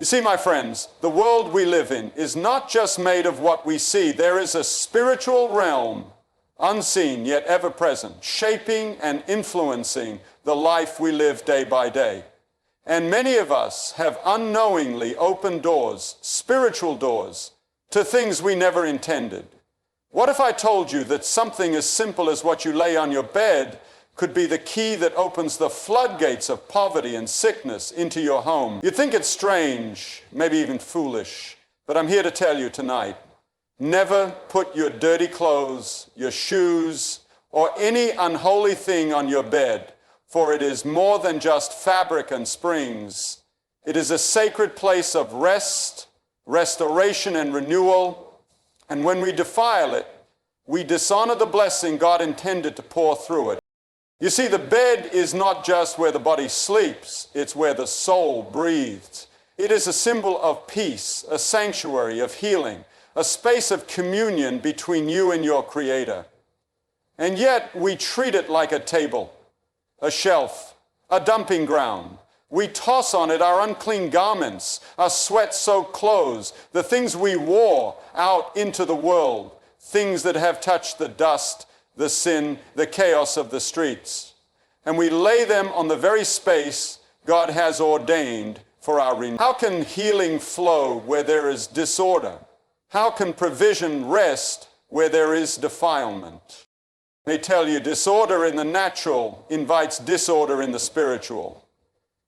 You see, my friends, the world we live in is not just made of what we see. There is a spiritual realm, unseen yet ever present, shaping and influencing the life we live day by day. And many of us have unknowingly opened doors, spiritual doors, to things we never intended. What if I told you that something as simple as what you lay on your bed could be the key that opens the floodgates of poverty and sickness into your home? You'd think it's strange, maybe even foolish, but I'm here to tell you tonight, never put your dirty clothes, your shoes, or any unholy thing on your bed, for it is more than just fabric and springs. It is a sacred place of rest, restoration, and renewal, and when we defile it, we dishonor the blessing God intended to pour through it. You see, the bed is not just where the body sleeps, it's where the soul breathes. It is a symbol of peace, a sanctuary of healing, a space of communion between you and your Creator. And yet, we treat it like a table, a shelf, a dumping ground. We toss on it our unclean garments, our sweat-soaked clothes, the things we wore out into the world, things that have touched the dust, the sin, the chaos of the streets. And we lay them on the very space God has ordained for our renewal. How can healing flow where there is disorder? How can provision rest where there is defilement? They tell you disorder in the natural invites disorder in the spiritual.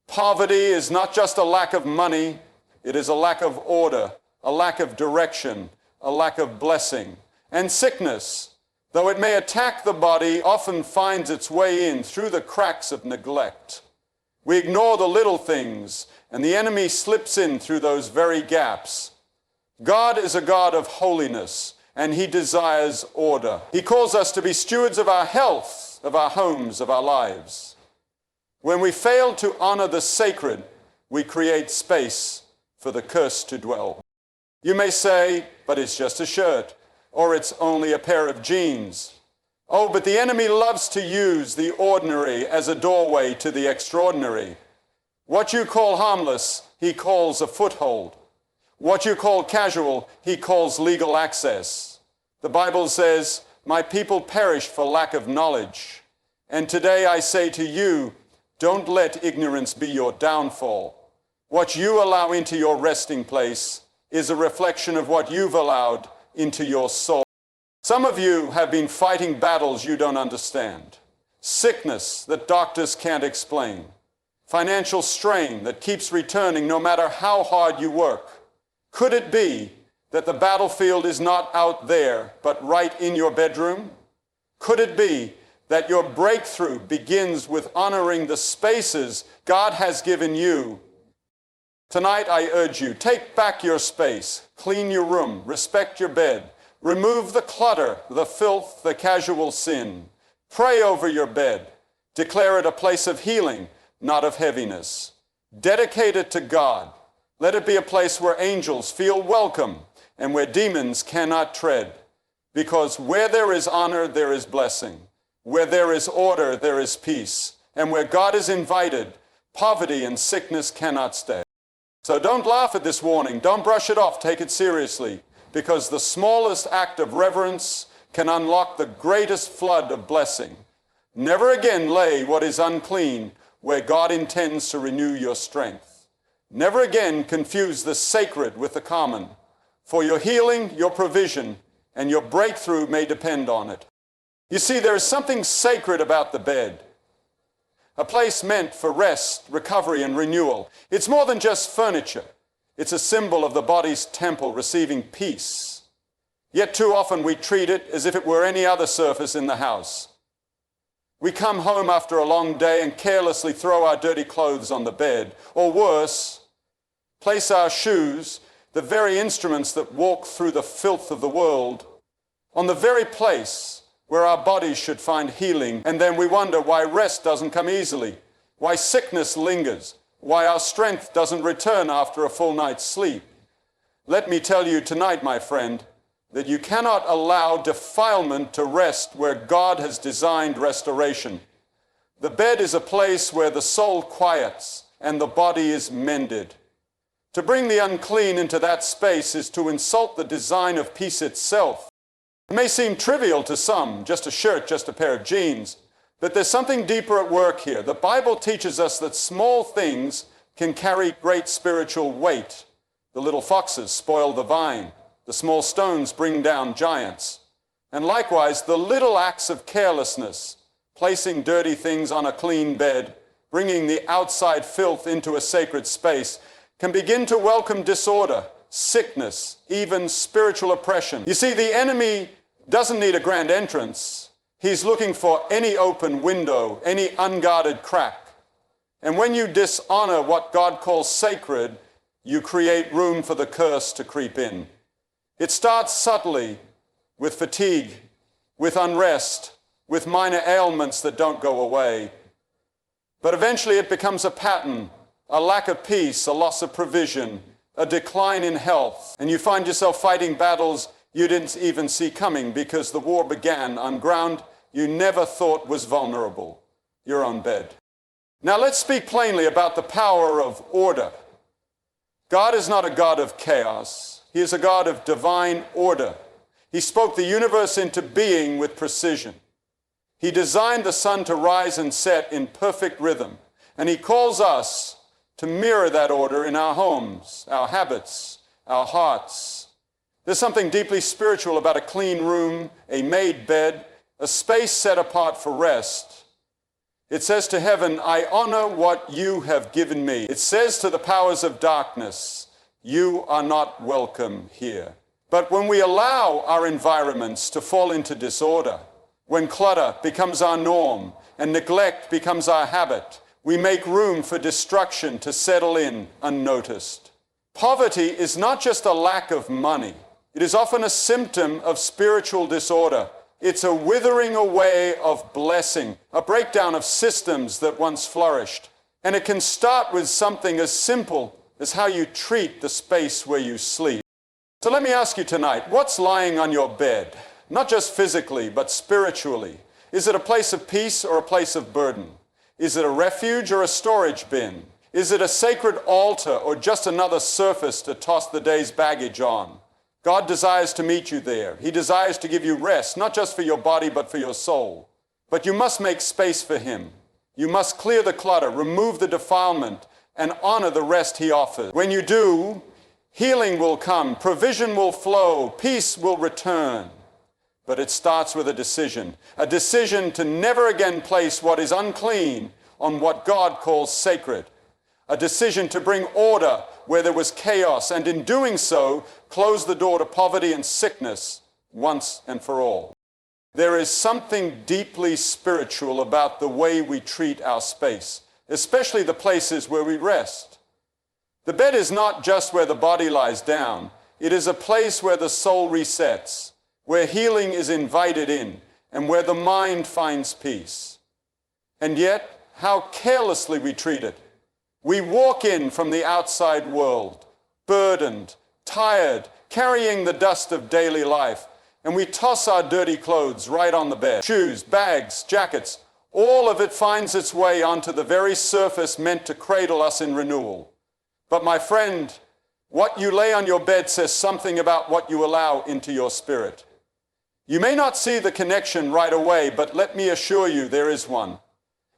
Poverty is not just a lack of money, it is a lack of order, a lack of direction, a lack of blessing. And sickness, though it may attack the body, often finds its way in through the cracks of neglect. We ignore the little things, and the enemy slips in through those very gaps. God is a God of holiness, and He desires order. He calls us to be stewards of our health, of our homes, of our lives. When we fail to honor the sacred, we create space for the cursed to dwell. You may say, but it's just a shirt, or it's only a pair of jeans. Oh, but the enemy loves to use the ordinary as a doorway to the extraordinary. What you call harmless, he calls a foothold. What you call casual, he calls legal access. The Bible says, "My people perish for lack of knowledge." And today I say to you, don't let ignorance be your downfall. What you allow into your resting place is a reflection of what you've allowed into your soul. Some of you have been fighting battles you don't understand. Sickness that doctors can't explain. Financial strain that keeps returning no matter how hard you work. Could it be that the battlefield is not out there, but right in your bedroom? Could it be that your breakthrough begins with honoring the spaces God has given you? Tonight I urge you, take back your space, clean your room, respect your bed, remove the clutter, the filth, the casual sin. Pray over your bed. Declare it a place of healing, not of heaviness. Dedicate it to God. Let it be a place where angels feel welcome and where demons cannot tread. Because where there is honor, there is blessing. Where there is order, there is peace. And where God is invited, poverty and sickness cannot stay. So don't laugh at this warning. Don't brush it off. Take it seriously. Because the smallest act of reverence can unlock the greatest flood of blessing. Never again lay what is unclean where God intends to renew your strength. Never again confuse the sacred with the common. For your healing, your provision, and your breakthrough may depend on it. You see, there is something sacred about the bed. A place meant for rest, recovery, and renewal. It's more than just furniture. It's a symbol of the body's temple receiving peace. Yet too often we treat it as if it were any other surface in the house. We come home after a long day and carelessly throw our dirty clothes on the bed. Or worse, place our shoes, the very instruments that walk through the filth of the world, on the very place where our bodies should find healing, and then we wonder why rest doesn't come easily, why sickness lingers, why our strength doesn't return after a full night's sleep. Let me tell you tonight, my friend, that you cannot allow defilement to rest where God has designed restoration. The bed is a place where the soul quiets and the body is mended. To bring the unclean into that space is to insult the design of peace itself. It may seem trivial to some, just a shirt, just a pair of jeans, but there's something deeper at work here. The Bible teaches us that small things can carry great spiritual weight. The little foxes spoil the vine. The small stones bring down giants. And likewise, the little acts of carelessness, placing dirty things on a clean bed, bringing the outside filth into a sacred space, can begin to welcome disorder, sickness, even spiritual oppression. You see, the enemy doesn't need a grand entrance. He's looking for any open window, any unguarded crack. And when you dishonor what God calls sacred, you create room for the curse to creep in. It starts subtly with fatigue, with unrest, with minor ailments that don't go away. But eventually it becomes a pattern, a lack of peace, a loss of provision, a decline in health, and you find yourself fighting battles you didn't even see coming because the war began on ground you never thought was vulnerable, your own bed. Now let's speak plainly about the power of order. God is not a God of chaos. He is a God of divine order. He spoke the universe into being with precision. He designed the sun to rise and set in perfect rhythm, and he calls us to mirror that order in our homes, our habits, our hearts. There's something deeply spiritual about a clean room, a made bed, a space set apart for rest. It says to heaven, I honor what you have given me. It says to the powers of darkness, you are not welcome here. But when we allow our environments to fall into disorder, when clutter becomes our norm and neglect becomes our habit, we make room for destruction to settle in unnoticed. Poverty is not just a lack of money. It is often a symptom of spiritual disorder. It's a withering away of blessing, a breakdown of systems that once flourished. And it can start with something as simple as how you treat the space where you sleep. So let me ask you tonight, what's lying on your bed? Not just physically, but spiritually. Is it a place of peace or a place of burden? Is it a refuge or a storage bin? Is it a sacred altar or just another surface to toss the day's baggage on? God desires to meet you there. He desires to give you rest, not just for your body, but for your soul. But you must make space for him. You must clear the clutter, remove the defilement, and honor the rest he offers. When you do, healing will come, provision will flow, peace will return. But it starts with a decision to never again place what is unclean on what God calls sacred. A decision to bring order where there was chaos, and in doing so, close the door to poverty and sickness once and for all. There is something deeply spiritual about the way we treat our space, especially the places where we rest. The bed is not just where the body lies down. It is a place where the soul resets, where healing is invited in, and where the mind finds peace. And yet, how carelessly we treat it. We walk in from the outside world, burdened, tired, carrying the dust of daily life, and we toss our dirty clothes right on the bed. Shoes, bags, jackets, all of it finds its way onto the very surface meant to cradle us in renewal. But my friend, what you lay on your bed says something about what you allow into your spirit. You may not see the connection right away, but let me assure you there is one.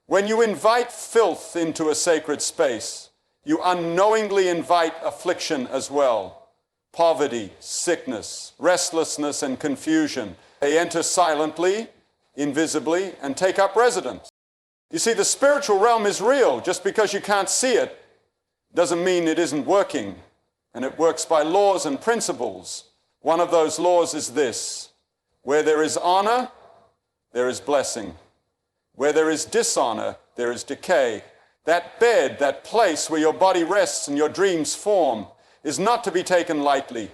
When you invite filth into a sacred space, you unknowingly invite affliction as well. Poverty, sickness, restlessness, and confusion. They enter silently, invisibly, and take up residence. You see, the spiritual realm is real. Just because you can't see it doesn't mean it isn't working. And it works by laws and principles. One of those laws is this: where there is honor, there is blessing. Where there is dishonor, there is decay. That bed, that place where your body rests and your dreams form, is not to be taken lightly.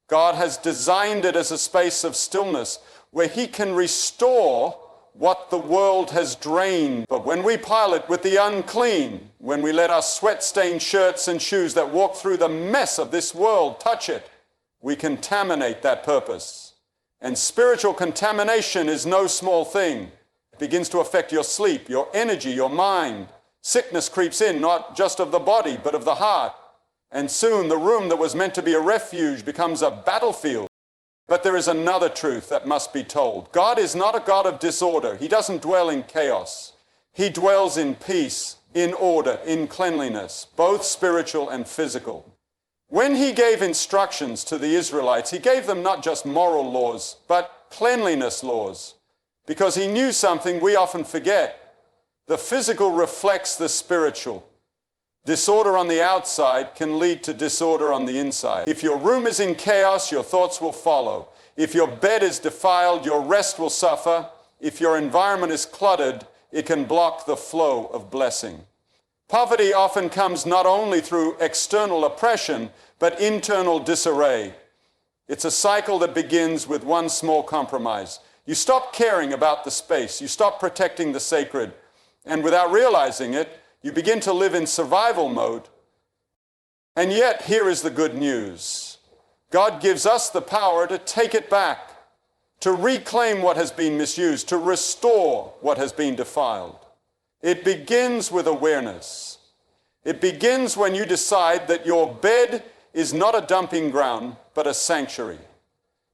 God has designed it as a space of stillness where he can restore what the world has drained. But when we pile it with the unclean, when we let our sweat-stained shirts and shoes that walk through the mess of this world touch it, we contaminate that purpose. And spiritual contamination is no small thing. It begins to affect your sleep, your energy, your mind. Sickness creeps in, not just of the body, but of the heart. And soon the room that was meant to be a refuge becomes a battlefield. But there is another truth that must be told. God is not a God of disorder. He doesn't dwell in chaos. He dwells in peace, in order, in cleanliness, both spiritual and physical. When he gave instructions to the Israelites, he gave them not just moral laws, but cleanliness laws, because he knew something we often forget. The physical reflects the spiritual. Disorder on the outside can lead to disorder on the inside. If your room is in chaos, your thoughts will follow. If your bed is defiled, your rest will suffer. If your environment is cluttered, it can block the flow of blessing. Poverty often comes not only through external oppression, but internal disarray. It's a cycle that begins with one small compromise. You stop caring about the space. You stop protecting the sacred. And without realizing it, you begin to live in survival mode. And yet, here is the good news. God gives us the power to take it back, to reclaim what has been misused, to restore what has been defiled. It begins with awareness. It begins when you decide that your bed is not a dumping ground, but a sanctuary.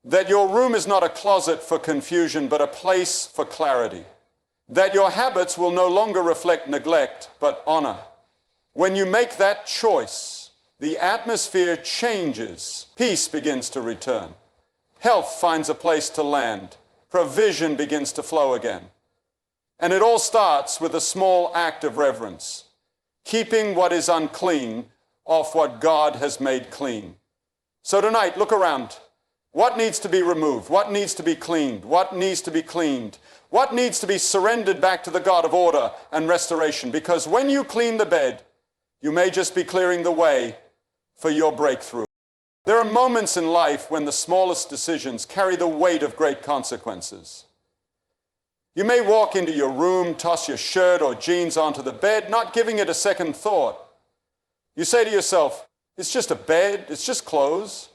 That your room is not a closet for confusion, but a place for clarity. That your habits will no longer reflect neglect, but honor. When you make that choice, the atmosphere changes. Peace begins to return. Health finds a place to land. Provision begins to flow again. And it all starts with a small act of reverence, keeping what is unclean off what God has made clean. So tonight, look around. What needs to be removed? What needs to be cleaned? What needs to be cleaned? What needs to be surrendered back to the God of order and restoration? Because when you clean the bed, you may just be clearing the way for your breakthrough. There are moments in life when the smallest decisions carry the weight of great consequences. You may walk into your room, toss your shirt or jeans onto the bed, not giving it a second thought. You say to yourself, it's just a bed, it's just clothes.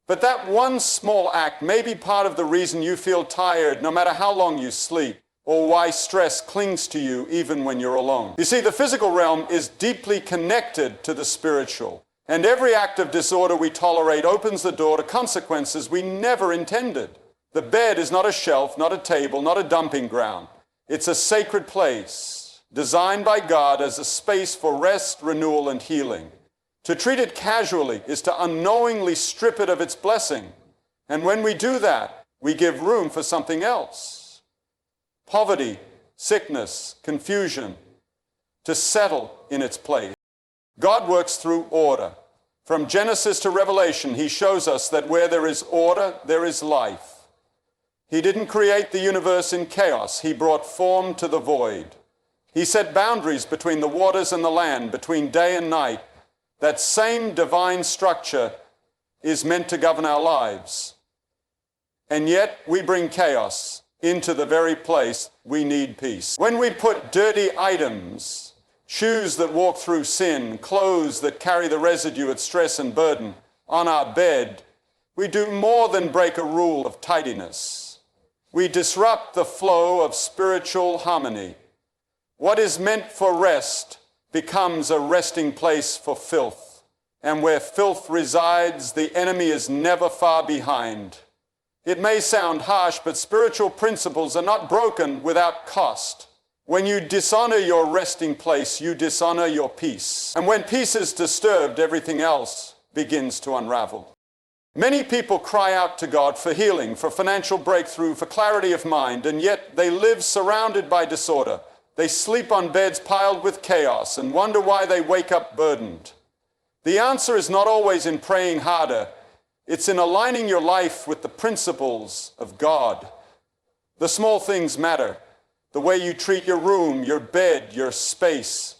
But that one small act may be part of the reason you feel tired no matter how long you sleep, or why stress clings to you even when you're alone. You see, the physical realm is deeply connected to the spiritual, and every act of disorder we tolerate opens the door to consequences we never intended. The bed is not a shelf, not a table, not a dumping ground. It's a sacred place, designed by God as a space for rest, renewal, and healing. To treat it casually is to unknowingly strip it of its blessing. And when we do that, we give room for something else. Poverty, sickness, confusion, to settle in its place. God works through order. From Genesis to Revelation, he shows us that where there is order, there is life. He didn't create the universe in chaos. He brought form to the void. He set boundaries between the waters and the land, between day and night. That same divine structure is meant to govern our lives. And yet we bring chaos into the very place we need peace. When we put dirty items, shoes that walk through sin, clothes that carry the residue of stress and burden on our bed, we do more than break a rule of tidiness. We disrupt the flow of spiritual harmony. What is meant for rest becomes a resting place for filth. And where filth resides, the enemy is never far behind. It may sound harsh, but spiritual principles are not broken without cost. When you dishonor your resting place, you dishonor your peace. And when peace is disturbed, everything else begins to unravel. Many people cry out to God for healing, for financial breakthrough, for clarity of mind, and yet they live surrounded by disorder. They sleep on beds piled with chaos and wonder why they wake up burdened. The answer is not always in praying harder. It's in aligning your life with the principles of God. The small things matter. The way you treat your room, your bed, your space,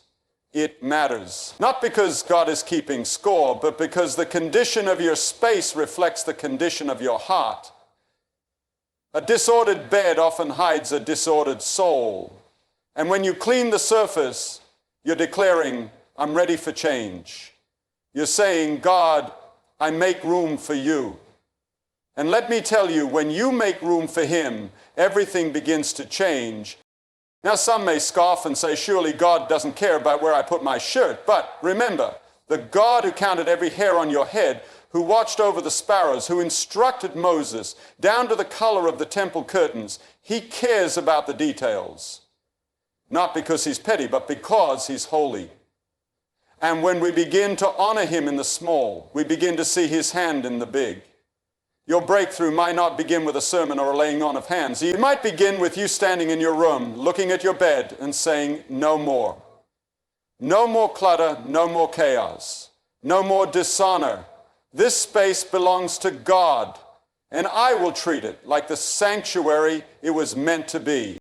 it matters. Not because God is keeping score, but because the condition of your space reflects the condition of your heart. A disordered bed often hides a disordered soul. And when you clean the surface, you're declaring, I'm ready for change. You're saying, God, I make room for you. And let me tell you, when you make room for him, everything begins to change. Now, some may scoff and say, surely God doesn't care about where I put my shirt. But remember, The God who counted every hair on your head, who watched over the sparrows, who instructed Moses down to the color of the temple curtains, he cares about the details. Not because he's petty, but because he's holy. And when we begin to honor him in the small, we begin to see his hand in the big. Your breakthrough might not begin with a sermon or a laying on of hands. It might begin with you standing in your room, looking at your bed and saying, no more. No more clutter, no more chaos, no more dishonor. This space belongs to God, and I will treat it like the sanctuary it was meant to be.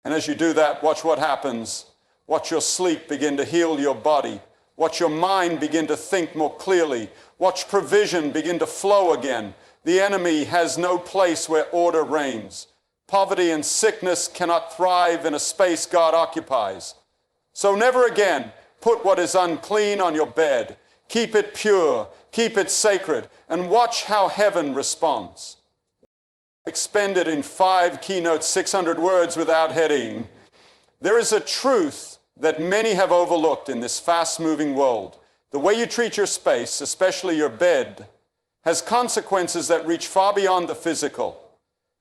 And as you do that, watch what happens. Watch your sleep begin to heal your body. Watch your mind begin to think more clearly. Watch provision begin to flow again. The enemy has no place where order reigns. Poverty and sickness cannot thrive in a space God occupies. So never again put what is unclean on your bed. Keep it pure, keep it sacred, and watch how heaven responds. Expended in 5 keynotes, 600 words without heading. There is a truth that many have overlooked in this fast-moving world. The way you treat your space, especially your bed, has consequences that reach far beyond the physical.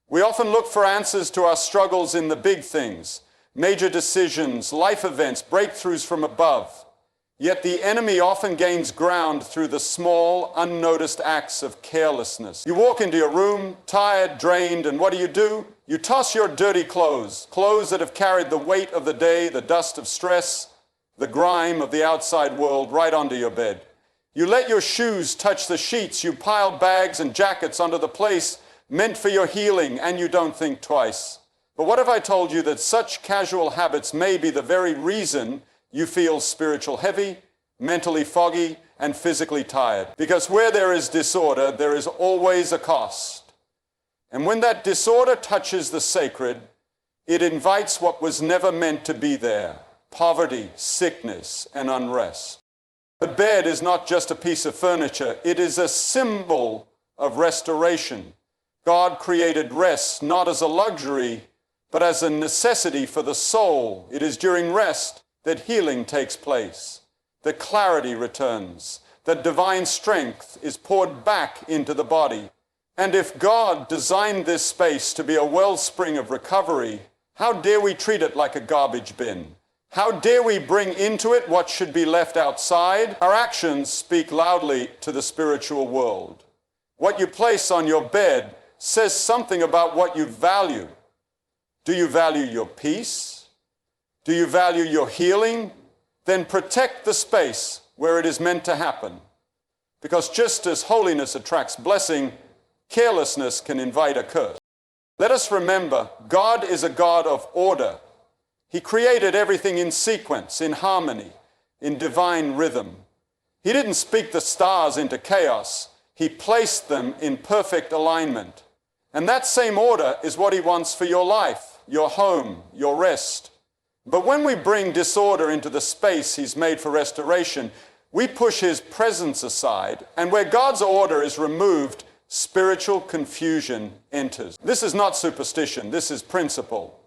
We often look for answers to our struggles in the big things, major decisions, life events, breakthroughs from above. Yet the enemy often gains ground through the small, unnoticed acts of carelessness. You walk into your room, tired, drained, and what do? You toss your dirty clothes, clothes that have carried the weight of the day, the dust of stress, the grime of the outside world, right onto your bed. You let your shoes touch the sheets. You pile bags and jackets onto the place meant for your healing, and you don't think twice. But what if I told you that such casual habits may be the very reason you feel spiritual heavy, mentally foggy, and physically tired? Because where there is disorder, there is always a cost. And when that disorder touches the sacred, it invites what was never meant to be there: poverty, sickness, and unrest. The bed is not just a piece of furniture. It is a symbol of restoration. God created rest not as a luxury, but as a necessity for the soul. It is during rest that healing takes place, that clarity returns, that divine strength is poured back into the body. And if God designed this space to be a wellspring of recovery, how dare we treat it like a garbage bin? How dare we bring into it what should be left outside? Our actions speak loudly to the spiritual world. What you place on your bed says something about what you value. Do you value your peace? Do you value your healing? Then protect the space where it is meant to happen. Because just as holiness attracts blessing, carelessness can invite a curse. Let us remember, God is a God of order. He created everything in sequence, in harmony, in divine rhythm. He didn't speak the stars into chaos. He placed them in perfect alignment. And that same order is what he wants for your life, your home, your rest. But when we bring disorder into the space he's made for restoration, we push his presence aside, and where God's order is removed, spiritual confusion enters. This is not superstition, this is principle.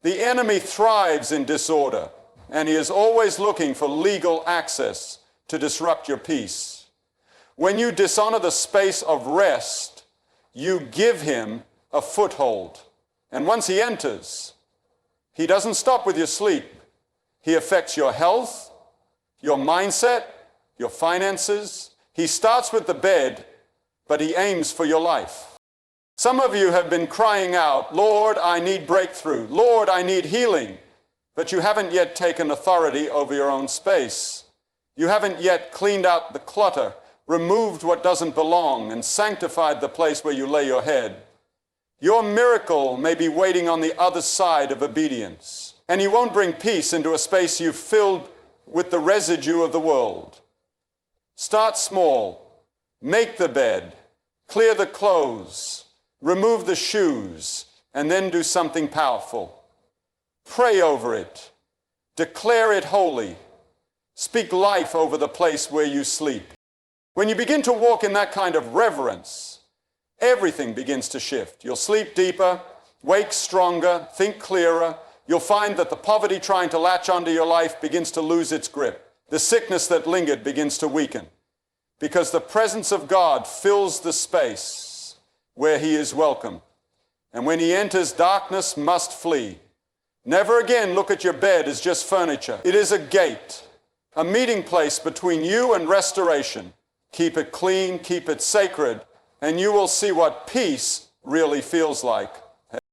The enemy thrives in disorder, and he is always looking for legal access to disrupt your peace. When you dishonor the space of rest, you give him a foothold. And once he enters, he doesn't stop with your sleep. He affects your health, your mindset, your finances. He starts with the bed, but he aims for your life. Some of you have been crying out, Lord, I need breakthrough. Lord, I need healing. But you haven't yet taken authority over your own space. You haven't yet cleaned out the clutter, removed what doesn't belong, and sanctified the place where you lay your head. Your miracle may be waiting on the other side of obedience. And he won't bring peace into a space you've filled with the residue of the world. Start small. Make the bed. Clear the clothes. Remove the shoes, and then do something powerful. Pray over it. Declare it holy. Speak life over the place where you sleep. When you begin to walk in that kind of reverence, everything begins to shift. You'll sleep deeper, wake stronger, think clearer. You'll find that the poverty trying to latch onto your life begins to lose its grip. The sickness that lingered begins to weaken because the presence of God fills the space where he is welcome. And when he enters, darkness must flee. Never again look at your bed as just furniture. It is a gate, a meeting place between you and restoration. Keep it clean, keep it sacred, and you will see what peace really feels like.